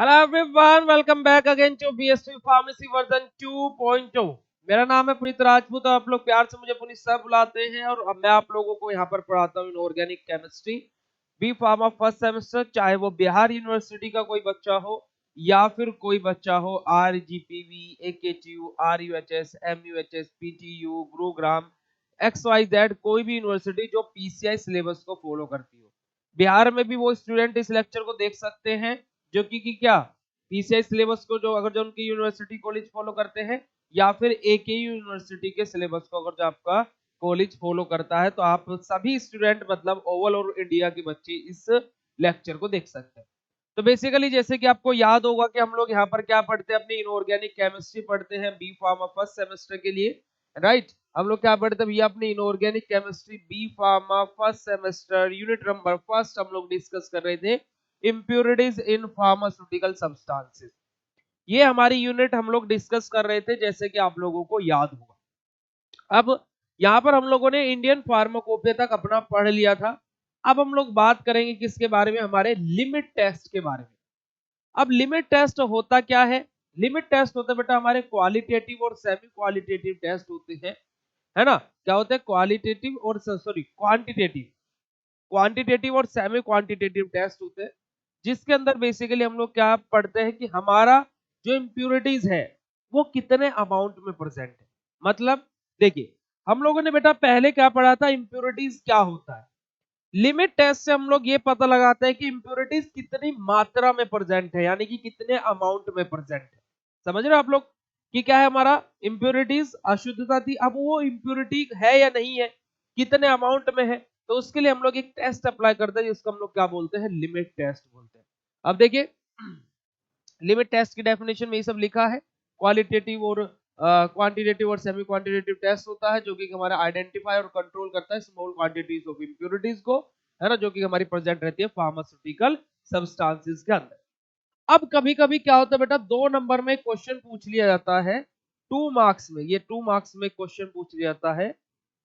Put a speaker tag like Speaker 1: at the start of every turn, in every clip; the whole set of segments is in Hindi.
Speaker 1: Hello everyone, welcome back again to BSc pharmacy version 2.0। मेरा नाम है पुनीत राजपूत और आप लोग प्यार से मुझे पुनीत सर बुलाते हैं। और अब मैं आप लोगों को यहाँ पर पढ़ाता हूँ inorganic chemistry B pharma first semester. चाहे वो बिहार यूनिवर्सिटी का कोई बच्चा हो या फिर कोई बच्चा हो RGPV, AKTU, RUHS, MUHS, PTU, Gurugram, XYZ, कोई भी यूनिवर्सिटी जो पीसीआई सिलेबस को फॉलो करती हो। बिहार में भी वो स्टूडेंट इस लेक्चर को देख सकते हैं जो कि क्या पीसीआई सिलेबस को जो अगर जो उनकी यूनिवर्सिटी कॉलेज फॉलो करते हैं, या फिर एकेयू यूनिवर्सिटी के सिलेबस को अगर जो आपका कॉलेज फॉलो करता है, तो आप सभी स्टूडेंट मतलब ओवल और इंडिया के बच्चे इस लेक्चर को देख सकते हैं। तो बेसिकली जैसे कि आपको याद होगा कि हम लोग यहाँ पर क्या पढ़ते हैं, अपनी इनऑर्गेनिक केमिस्ट्री पढ़ते हैं बी फार्मा फर्स्ट सेमेस्टर के लिए, राइट। हम लोग क्या पढ़ते हैं भैया, अपनी inorganic chemistry B pharma first semester unit number first हम लोग डिस्कस कर रहे थे इम्प्योरिटीज इन फार्मास्यूटिकल सब्सटेंसेस। ये हमारी यूनिट हम लोग डिस्कस कर रहे थे, जैसे कि आप लोगों को याद होगा। अब यहाँ पर हम लोगों ने इंडियन फार्माकोपिया तक अपना पढ़ लिया था। अब हम लोग बात करेंगे किसके बारे में, हमारे लिमिट टेस्ट के बारे में। अब लिमिट टेस्ट होता क्या है? लिमिट टेस्ट होता है बेटा हमारे क्वालिटेटिव और सेमी क्वालिटेटिव टेस्ट होते हैं, है ना। क्या होते हैं? क्वालिटेटिव और सॉरी क्वांटिटेटिव, क्वांटिटेटिव और सेमी क्वांटिटेटिव टेस्ट होते हैं, जिसके अंदर बेसिकली हम लोग क्या पढ़ते हैं कि हमारा जो इम्प्योरिटीज है वो कितने अमाउंट में प्रेजेंट है। मतलब देखिए, हम लोगों ने बेटा पहले क्या पढ़ा था, इम्प्योरिटीज क्या होता है। लिमिट टेस्ट से हम लोग ये पता लगाते हैं कि इम्प्योरिटीज कितनी मात्रा में प्रेजेंट है, यानी कि कितने अमाउंट में प्रेजेंट है। समझ रहे हो आप लोग कि क्या है हमारा इम्प्योरिटीज अशुद्धता थी, अब वो इम्प्योरिटी है या नहीं है, कितने अमाउंट में है। तो उसके लिए हम लोग एक टेस्ट अप्लाई करते हैं जिसको हम लोग क्या बोलते हैं, लिमिट टेस्ट बोलते हैं। अब देखिए, लिमिट टेस्ट की डेफिनेशन में ये सब लिखा है। क्वालिटेटिव और क्वांटिटेटिव और सेमी क्वांटिटेटिव टेस्ट होता है जो कि हमारा आइडेंटिफाई और कंट्रोल करता है स्मॉल क्वांटिटीज ऑफ इंप्योरिटीज को, है ना, जो कि हमारी प्रेजेंट रहती है फार्मास्यूटिकल सब्सटेंसेस के अंदर। अब कभी कभी क्या होता है बेटा, 2 नंबर में क्वेश्चन पूछ लिया जाता है 2 मार्क्स में। ये 2 मार्क्स में क्वेश्चन पूछ लिया जाता है।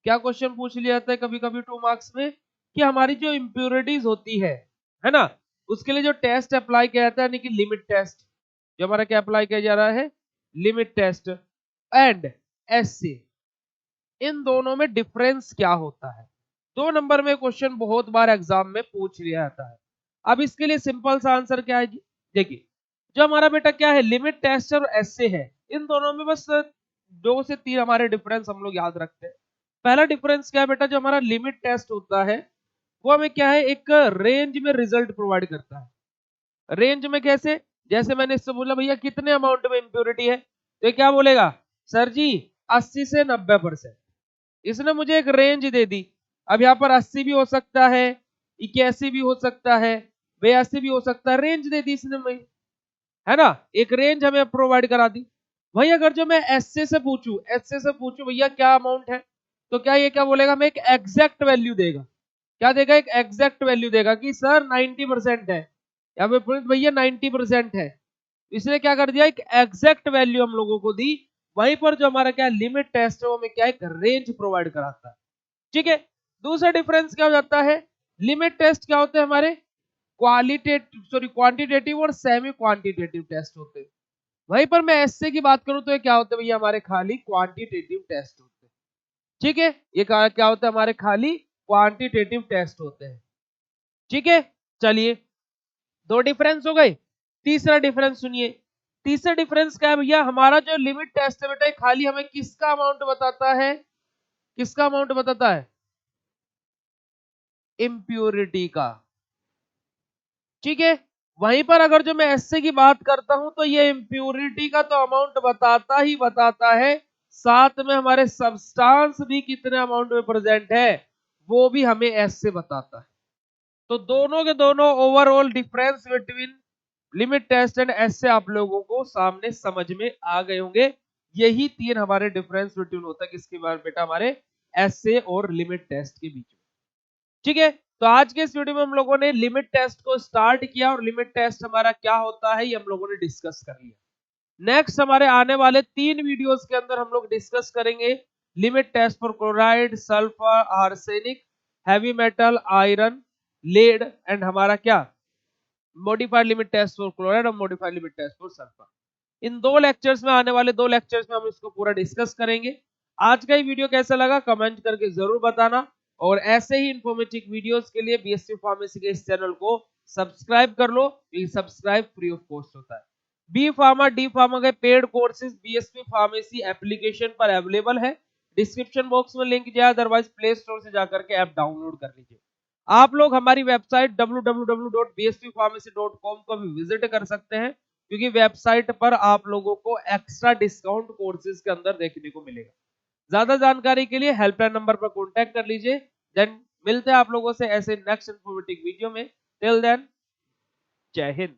Speaker 1: क्या क्वेश्चन पूछ लिया जाता है कभी कभी 2 मार्क्स में, कि हमारी जो इम्प्योरिटीज होती है ना, उसके लिए जो टेस्ट अप्लाई किया जाता है, यानी कि लिमिट टेस्ट, जो हमारा क्या अप्लाई किया जा रहा है, लिमिट टेस्ट एंड एससी, इन दोनों में डिफरेंस क्या होता है। 2 नंबर में क्वेश्चन बहुत बार एग्जाम में पूछ लिया जाता है। अब इसके लिए सिंपल सा आंसर क्या है जी, देखिए, जो हमारा बेटा क्या है, लिमिट टेस्ट और एसए है, इन दोनों में बस 2 से 3 हमारे डिफरेंस हम लोग याद रखते हैं। पहला डिफरेंस क्या है बेटा, जो हमारा लिमिट टेस्ट होता है वो हमें क्या है, एक रेंज में रिजल्ट प्रोवाइड करता है। रेंज में कैसे? जैसे मैंने इससे बोला भैया कितने अमाउंट में इंप्योरिटी है, तो क्या बोलेगा सर जी 80 से 90%। इसने मुझे एक रेंज दे दी। अब यहाँ पर 80 भी हो सकता है, 81 भी हो सकता है, 82 भी हो सकता है, रेंज दे दी इसने मुझे, है ना, एक रेंज हमें प्रोवाइड करा दी। वही अगर जो मैं एससे से पूछूं भैया क्या अमाउंट है, तो क्या ये क्या बोलेगा, हमें एक एग्जैक्ट वैल्यू देगा। क्या देगा? एक एग्जैक्ट वैल्यू देगा कि सर 90% है, या फिर पुनीत भैया 90% है। इसने क्या कर दिया, एक एग्जैक्ट वैल्यू हम लोगों को दी। वहीं पर जो हमारा क्या लिमिट टेस्ट है वो हमें क्या एक रेंज प्रोवाइड कराता है। ठीक है। दूसरा डिफरेंस क्या हो जाता है, लिमिट टेस्ट क्या होते हैं हमारे, क्वालिटेटिव सॉरी क्वांटिटेटिव और सेमी क्वांटिटेटिव टेस्ट होते हैं। वहीं पर मैं एसए की बात करूं तो ये क्या होते हैं भैया, हमारे खाली क्वांटिटेटिव टेस्ट होते हैं। ठीक है, ये क्या होता है, हमारे खाली क्वांटिटेटिव टेस्ट होते हैं। ठीक है, चलिए, 2 डिफरेंस हो गए। तीसरा डिफरेंस सुनिए। तीसरा डिफरेंस क्या है भैया, हमारा जो लिमिट टेस्ट है बेटा खाली हमें किसका अमाउंट बताता है, किसका अमाउंट बताता है, इम्प्योरिटी का। ठीक है। वहीं पर अगर जो मैं एसए की बात करता हूं तो ये इम्प्योरिटी का तो अमाउंट बताता ही बताता है, साथ में हमारे सब्सटेंस भी कितने अमाउंट में प्रेजेंट है वो भी हमें एसए बताता है। तो दोनों के दोनों overall difference between limit test and assay आप लोगों को सामने समझ में आ गए होंगे। यही 3 हमारे डिफरेंस बिटवीन होता है किसके बारे बेटा, हमारे एसए और लिमिट टेस्ट के बीच में। ठीक है। तो आज के इस वीडियो में हम लोगों ने लिमिट टेस्ट को स्टार्ट किया और लिमिट टेस्ट हमारा क्या होता है ये हम लोगों ने डिस्कस कर लिया। नेक्स्ट हमारे आने वाले 3 वीडियोस के अंदर हम लोग डिस्कस करेंगे limit test for chloride, sulphur, arsenic, heavy metal, iron, lead and हमारा क्या modified limit test for chloride और modified limit test for sulphur. इन 2 लेक्चर्स में, आने वाले 2 लेक्चर्स में हम इसको पूरा डिस्कस करेंगे। आज का ये वीडियो कैसा लगा कमेंट करके जरूर बताना, और ऐसे ही इंफॉर्मेटिव वीडियोस के लिए बीएससी फार्मेसी के इस चैनल को सब्सक्राइब कर लो। ये सब्सक्राइब फ्री ऑफ कॉस्ट होता है। बी फार्मा डी फार्मा के paid courses BSc pharmacy application पर अवेलेबल है। डिस्क्रिप्शन बॉक्स में लिंक दिया, अदरवाइज प्ले स्टोर से जाकर के ऐप डाउनलोड कर लीजिए। आप लोग हमारी वेबसाइट www.bsppharmacy.com को भी विजिट कर सकते हैं, क्योंकि वेबसाइट पर आप लोगों को एक्स्ट्रा डिस्काउंट कोर्सेज के अंदर देखने को मिलेगा। ज्यादा जानकारी के लिए हेल्पलाइन नंबर पर कॉन्टैक्ट कर लीजिए। देन मिलते हैं आप लोगों से ऐसे नेक्स्ट इंफॉर्मेटिव वीडियो में। टिल देन, जय हिंद।